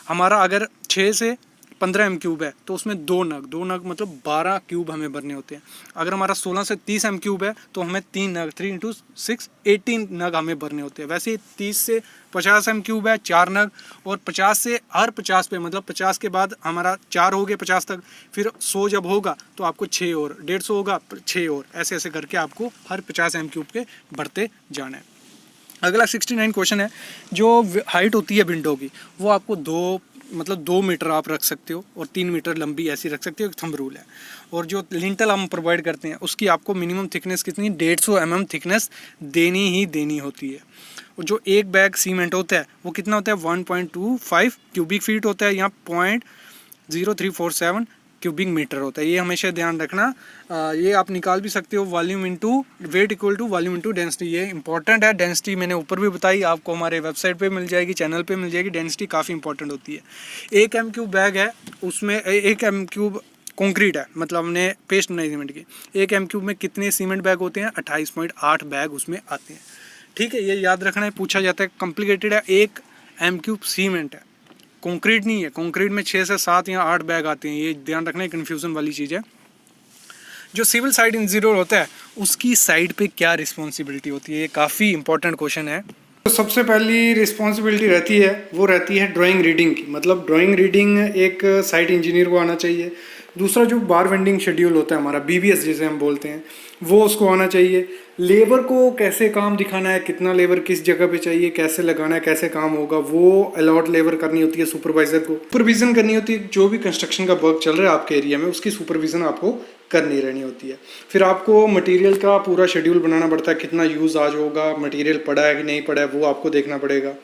हमारा अगर 6 से 15 एम क्यूब है तो उसमें दो नग मतलब 12 क्यूब हमें भरने होते हैं। अगर हमारा 16 से 30 एम क्यूब है तो हमें 3 नग 3 इंटू 6 18 नग हमें भरने होते हैं। वैसे 30 से 50 एम क्यूब है 4 नग, और 50 से हर 50 पे मतलब 50 के बाद हमारा 4 हो गए 50 तक, फिर 100 जब होगा तो आपको 6 और, 150 होगा 6 और, ऐसे ऐसे करके आपको हर 50 एम क्यूब के भरते जाना है। अगला 69 क्वेश्चन है, जो हाइट होती है विंडो की वो आपको 2 मीटर आप रख सकते हो, और 3 मीटर लंबी ऐसी रख सकते हो, एक थंब रूल है। और जो लिंटल हम प्रोवाइड करते हैं उसकी आपको मिनिमम थिकनेस कितनी 150 mm थिकनेस देनी ही देनी होती है। और जो एक बैग सीमेंट होता है वो कितना होता है 1.25 क्यूबिक फीट होता है, यहाँ 0.0347 क्यूबिक मीटर होता है। ये हमेशा ध्यान रखना। ये आप निकाल भी सकते हो, volume into weight equal to volume into density, ये इंपॉर्टेंट है। डेंसिटी मैंने ऊपर भी बताई, आपको हमारे वेबसाइट पे मिल जाएगी, चैनल पे मिल जाएगी। डेंसिटी काफ़ी इंपॉर्टेंट होती है। 1 एम क्यूब बैग है उसमें 1 एम क्यूब कॉन्क्रीट है, मतलब हमने पेस्ट बनाई सीमेंट की। 1 एम क्यूब में कितने सीमेंट बैग होते हैं 28.8 बैग उसमें आते हैं, ठीक है। ये याद रखना है, पूछा जाता है, कॉम्प्लिकेटेड है। 1 एम क्यूब सीमेंट है, कंक्रीट नहीं है। कंक्रीट में 6 से 7 या 8 बैग आते हैं, ये ध्यान रखना है, कन्फ्यूज़न वाली चीज़ है। जो सिविल साइड इंजीनियर होता है उसकी साइड पे क्या रिस्पॉन्सिबिलिटी होती है, ये काफ़ी इंपॉर्टेंट क्वेश्चन है। तो सबसे पहली रिस्पॉन्सिबिलिटी रहती है वो रहती है ड्राइंग रीडिंग की, मतलब ड्राइंग रीडिंग एक साइट इंजीनियर को आना चाहिए। दूसरा जो बार वेंडिंग शेड्यूल होता है हमारा BBS जिसे हम बोलते हैं, वो उसको आना चाहिए। लेबर को कैसे काम दिखाना है, कितना लेबर किस जगह पे चाहिए, कैसे लगाना है, कैसे काम होगा, वो अलॉट लेबर करनी होती है। सुपरवाइजर को सुपरविजन करनी होती है, जो भी कंस्ट्रक्शन का वर्क चल रहा है आपके एरिया में उसकी सुपरविजन आपको करनी रहनी होती है। फिर आपको मटेरियल का पूरा शेड्यूल बनाना पड़ता है, कितना यूज़ आज होगा, मटेरियल पड़ा है कि नहीं पड़ा है वो आपको देखना पड़ेगा।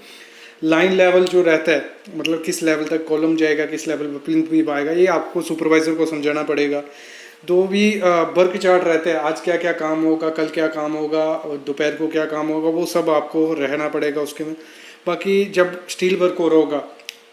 लाइन लेवल जो रहता है, मतलब किस लेवल तक कॉलम जाएगा, किस लेवल पर प्लिंथ भी पाएगा, ये आपको सुपरवाइज़र को समझाना पड़ेगा। दो भी वर्क चार्ट रहते हैं, आज क्या क्या काम होगा, कल क्या काम होगा, और दोपहर को क्या काम होगा, वो सब आपको रहना पड़ेगा उसके में। बाकी जब स्टील वर्क हो रहा होगा,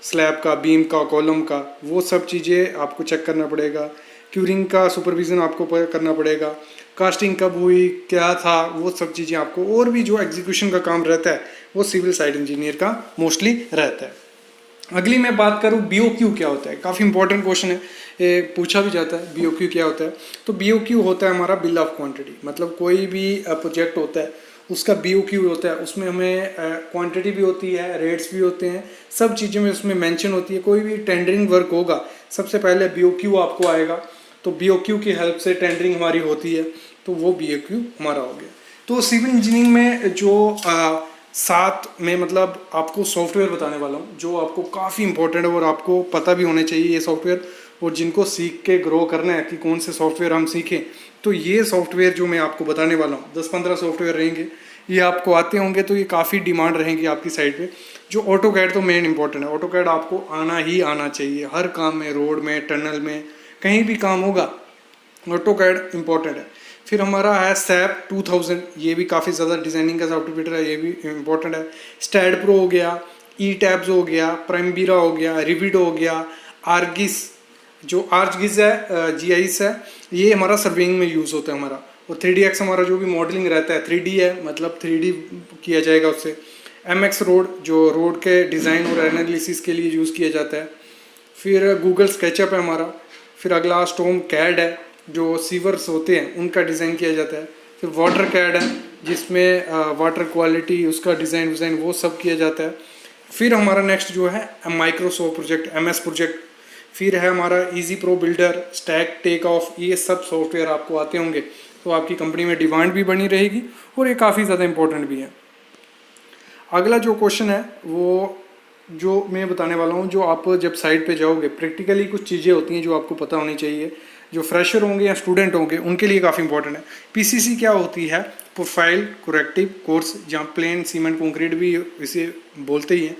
स्लैब का, बीम का, कॉलम का, वो सब चीज़ें आपको चेक करना पड़ेगा। क्यूरिंग का सुपरविज़न आपको करना पड़ेगा। कास्टिंग कब हुई, क्या था, वो सब चीज़ें आपको। और भी जो एग्जीक्यूशन का काम रहता है वो सिविल साइट इंजीनियर का मोस्टली रहता है। अगली मैं बात करूँ BOQ क्या होता है, काफ़ी इंपॉर्टेंट क्वेश्चन है, ये पूछा भी जाता है BOQ क्या होता है। तो BOQ होता है हमारा बिल ऑफ क्वांटिटी, मतलब कोई भी प्रोजेक्ट होता है उसका BOQ होता है, उसमें हमें क्वांटिटी भी होती है, रेट्स भी होते हैं, सब चीज़ें में उसमें मेंशन होती है। कोई भी टेंडरिंग वर्क होगा सबसे पहले BOQ आपको आएगा, तो BOQ की हेल्प से टेंडरिंग हमारी होती है, तो वो BOQ हमारा हो गया। तो सिविल इंजीनियरिंग में जो साथ में मतलब आपको सॉफ्टवेयर बताने वाला हूँ जो आपको काफ़ी इंपॉर्टेंट है और आपको पता भी होने चाहिए ये सॉफ्टवेयर, और जिनको सीख के ग्रो करना है कि कौन से सॉफ्टवेयर हम सीखें, तो ये सॉफ्टवेयर जो मैं आपको बताने वाला हूँ 10-15 सॉफ्टवेयर रहेंगे, ये आपको आते होंगे तो ये काफ़ी डिमांड रहेंगी आपकी साइड पे। जो ऑटोकैड तो मेन इंपॉर्टेंट है, ऑटोकैड आपको आना ही आना चाहिए हर काम में, रोड में, टनल में, कहीं भी काम होगा ऑटोकैड इंपॉर्टेंट है। फिर हमारा है SAP 2000, ये भी काफ़ी ज़्यादा डिज़ाइनिंग का सॉफ्टवेयर है, ये भी इंपॉर्टेंट है। स्टैड प्रो हो गया, ईटैब्स हो गया, प्राइमबीरा हो गया, रिविड हो गया, आर्गिस, जो आर्चगिस है, GIS है, ये हमारा सर्वेइंग में यूज़ होता है हमारा। और 3DX हमारा जो भी मॉडलिंग रहता है 3D है, मतलब 3D किया जाएगा उससे। MX रोड जो रोड के डिज़ाइन और एनालिसिस के लिए यूज़ किया जाता है। फिर गूगल स्केचअप है हमारा। फिर अगला स्टॉर्म कैड है, जो सीवर्स होते हैं उनका डिज़ाइन किया जाता है। फिर वाटर कैड है जिसमें वाटर क्वालिटी उसका डिज़ाइन वो सब किया जाता है। फिर हमारा नेक्स्ट जो है माइक्रोसॉफ्ट प्रोजेक्ट, MS प्रोजेक्ट। फिर है हमारा easy pro builder, stack take off, ये सब सॉफ्टवेयर आपको आते होंगे तो आपकी कंपनी में डिमांड भी बनी रहेगी और ये काफ़ी ज़्यादा इंपॉर्टेंट भी है। अगला जो क्वेश्चन है वो जो मैं बताने वाला हूँ, जो आप जब साइट पे जाओगे प्रैक्टिकली कुछ चीज़ें होती हैं जो आपको पता होनी चाहिए, जो फ्रेशर होंगे या स्टूडेंट होंगे उनके लिए काफ़ी इंपॉर्टेंट है। PCC क्या होती है? प्रोफाइल करेक्टिव कोर्स, जहाँ प्लेन सीमेंट कंक्रीट भी इसे बोलते ही हैं।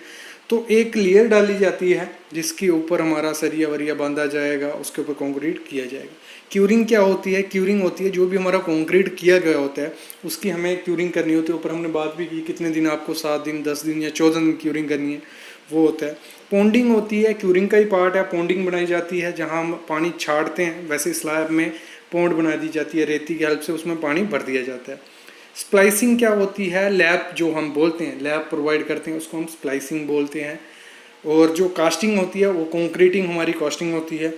तो एक लेयर डाली जाती है जिसके ऊपर हमारा सरिया वरिया बांधा जाएगा, उसके ऊपर कंक्रीट किया जाएगा। क्यूरिंग क्या होती है? क्यूरिंग होती है जो भी हमारा कंक्रीट किया गया होता है उसकी हमें क्यूरिंग करनी होती है। ऊपर हमने बात भी की कितने दिन आपको, 7 दिन, 10 दिन या 14 दिन क्यूरिंग करनी है, वो होता है। पॉन्डिंग होती है, क्यूरिंग का ही पार्ट है। पॉन्डिंग बनाई जाती है जहाँ हम पानी छाड़ते हैं, वैसे स्लैब में पॉन्ड बना दी जाती है, रेती की हेल्प से उसमें पानी भर दिया जाता है। स्प्लाइसिंग क्या होती है? लैब जो हम बोलते हैं, लैब प्रोवाइड करते हैं उसको हम स्प्लाइसिंग बोलते हैं। और जो कास्टिंग होती है वो कंक्रीटिंग हमारी कास्टिंग होती है।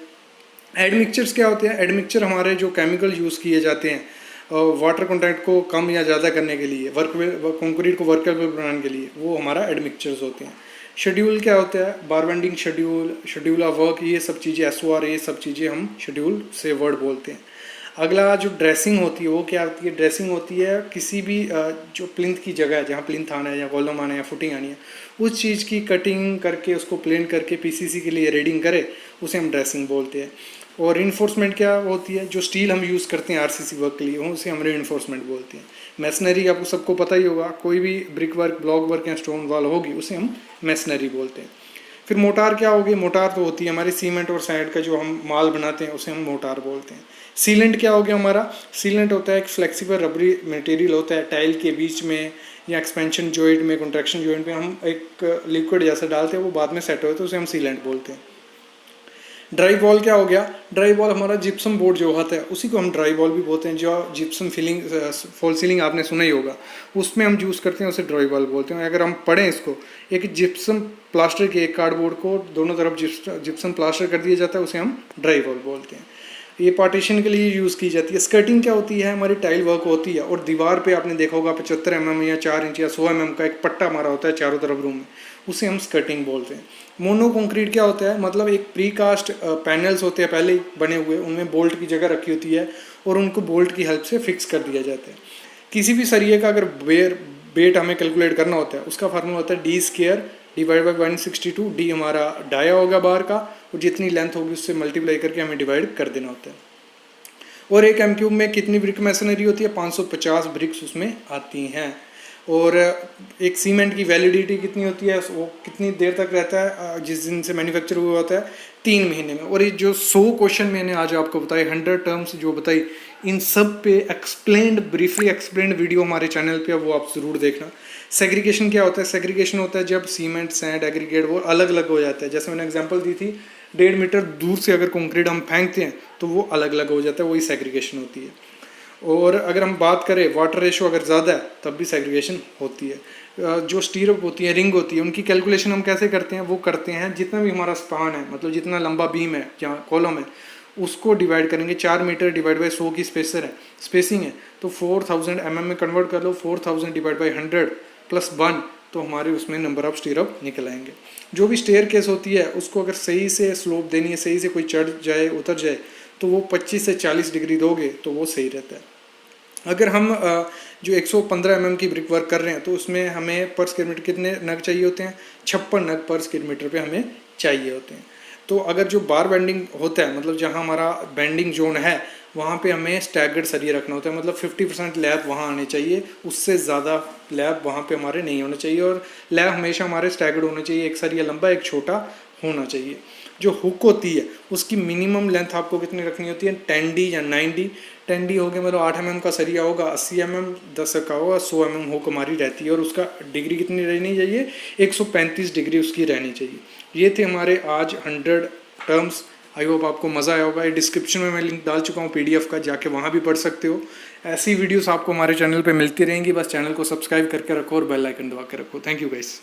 एडमिक्सचर्स क्या होते हैं? एडमिक्सचर हमारे जो केमिकल यूज़ किए जाते हैं वाटर कंटेंट को कम या ज़्यादा करने के लिए, कंक्रीट को वर्केबल बनाने के लिए, वो हमारा एडमिक्सचर्स होते हैं। शेड्यूल क्या होता है? बारबेंडिंग शेड्यूल, शेड्यूल ऑफ वर्क, ये सब चीज़ें, SOR, ये सब चीज़ें हम शेड्यूल से वर्ड बोलते हैं। अगला जो ड्रेसिंग होती है वो क्या होती है? ड्रेसिंग होती है किसी भी जो प्लिंथ की जगह है, जहाँ प्लिंथ आना है या कॉलम आना है या फुटिंग आनी है, उस चीज़ की कटिंग करके उसको प्लेन करके PCC के लिए रेडिंग करे, उसे हम ड्रेसिंग बोलते हैं। और इन्फोर्समेंट क्या होती है? जो स्टील हम यूज़ करते हैं RCC वर्क के लिए, उसे हम इन्फोर्समेंट बोलते हैं। मैसनरी आपको सबको पता ही होगा, कोई भी ब्रिक वर्क, ब्लॉक वर्क या स्टोन वॉल होगी उसे हम मैसनरी बोलते हैं। फिर मोटार क्या होगी? मोटार तो होती है हमारी सीमेंट और सैंड का जो हम माल बनाते हैं उसे हम मोटार बोलते हैं। सीलेंट क्या हो गया हमारा? सीलेंट होता है एक फ्लेक्सिबल रबरी मटेरियल होता है, टाइल के बीच में या एक्सपेंशन जॉइंट में, कंट्रैक्शन जॉइंट में हम एक लिक्विड जैसा डालते हैं, वो बाद में सेट होता है, उसे हम सीलेंट बोलते हैं। ड्राई वॉल क्या हो गया? ड्राई वॉल हमारा जिप्सम बोर्ड जो होता है उसी को हम ड्राई वॉल भी बोलते हैं। जो जिप्सम फिलिंग फॉल सीलिंग आपने सुना ही होगा, उसमें हम यूज़ करते हैं, उसे ड्राई वॉल बोलते हैं। अगर हम पढ़ें इसको, एक जिप्सम प्लास्टर के एक कार्डबोर्ड को दोनों तरफ जिप्सम प्लास्टर कर दिया जाता है, उसे हम ड्राई वॉल बोलते हैं। ये पार्टीशन के लिए यूज़ की जाती है। स्कर्टिंग क्या होती है? हमारी टाइल वर्क होती है और दीवार पे आपने देखा होगा 75 mm या 4 इंच या 100 mm का एक पट्टा मारा होता है चारों तरफ रूम में, उसे हम स्कर्टिंग बोलते हैं। मोनो कंक्रीट क्या होता है? मतलब एक प्रीकास्ट पैनल्स होते हैं पहले ही बने हुए, उनमें बोल्ट की जगह रखी होती है और उनको बोल्ट की हेल्प से फिक्स कर दिया जाता है। किसी भी सरिये का अगर वेट हमें कैलकुलेट करना होता है, उसका फार्मूला होता है D² डिवाइड बाई 162। D हमारा डाया होगा बार का, और जितनी लेंथ होगी उससे मल्टीप्लाई करके हमें डिवाइड कर देना होता है। और एक M³ में कितनी ब्रिक मैसनरी होती है? 550 ब्रिक्स उसमें आती हैं। और एक सीमेंट की वैलिडिटी कितनी होती है, वो कितनी देर तक रहता है? जिस दिन से मैन्युफैक्चर हुआ होता है 3 महीने में। और ये जो 100 क्वेश्चन मैंने आज आपको बताए, 100 टर्म्स जो बताई, इन सब पे ब्रीफली एक्सप्लेंड वीडियो हमारे चैनल पे, वो आप ज़रूर देखना। सेग्रीगेशन क्या होता है? सेग्रीगेशन होता है जब सीमेंट, सैंड, एग्रीगेट वो अलग अलग हो जाता है। जैसे मैंने एग्जांपल दी थी, 1.5 मीटर दूर से अगर कंक्रीट हम फेंकते हैं तो वो अलग अलग हो जाता है, वही सेग्रीगेशन होती है। और अगर हम बात करें वाटर रेशो अगर ज़्यादा है तब भी सेग्रीगेशन होती है। जो स्टीरअप होती है, रिंग होती है, उनकी कैलकुलेशन हम कैसे करते हैं? वो करते हैं जितना भी हमारा स्पान है, मतलब जितना लंबा बीम है या कॉलम है, उसको डिवाइड करेंगे। 4 मीटर डिवाइड बाई 100 की स्पेसिंग है, तो 4000 mm में कन्वर्ट कर लो। 4000 डिवाइड बाई 100 प्लस 1, तो हमारे उसमें नंबर ऑफ स्टीरअप निकल आएंगे। जो भी स्टेयर केस होती है उसको अगर सही से स्लोप देनी है, सही से कोई चढ़ जाए उतर जाए, तो वो 25 से 40 डिग्री दोगे तो वो सही रहता है। अगर हम जो 115 mm की ब्रिक वर्क कर रहे हैं तो उसमें हमें पर स्क्वायर मीटर कितने नग चाहिए होते हैं? 56 नग पर स्क्वायर मीटर पे हमें चाहिए होते हैं। तो अगर जो बार बेंडिंग होता है, मतलब जहाँ हमारा बेंडिंग जोन है, वहाँ पे हमें स्टैगर्ड सरिया रखना होता है, मतलब 50% लैब वहाँ आने चाहिए, उससे ज़्यादा लैब वहाँ पे हमारे नहीं होने चाहिए। और लैब हमेशा हमारे स्टैगर्ड होने चाहिए, एक सरिया लंबा एक छोटा होना चाहिए। जो हुक होती है उसकी मिनिमम लेंथ आपको कितनी रखनी होती है? 10D या 9D। 10D हो गया मतलब 8 mm का सरिया होगा, 80 mm 10 का होगा, 100 mm हुक हमारी रहती है। और उसका डिग्री कितनी रहनी चाहिए? 135 डिग्री उसकी रहनी चाहिए। ये थे हमारे आज 100 टर्म्स आई होप आपको मज़ा आया होगा। डिस्क्रिप्शन में मैं लिंक डाल चुका हूँ PDF का, जाके वहाँ भी पढ़ सकते हो। ऐसी वीडियोस आपको हमारे चैनल पे मिलती रहेंगी, बस चैनल को सब्सक्राइब करके रखो और बेल आइकन दबा के रखो। Thank you guys.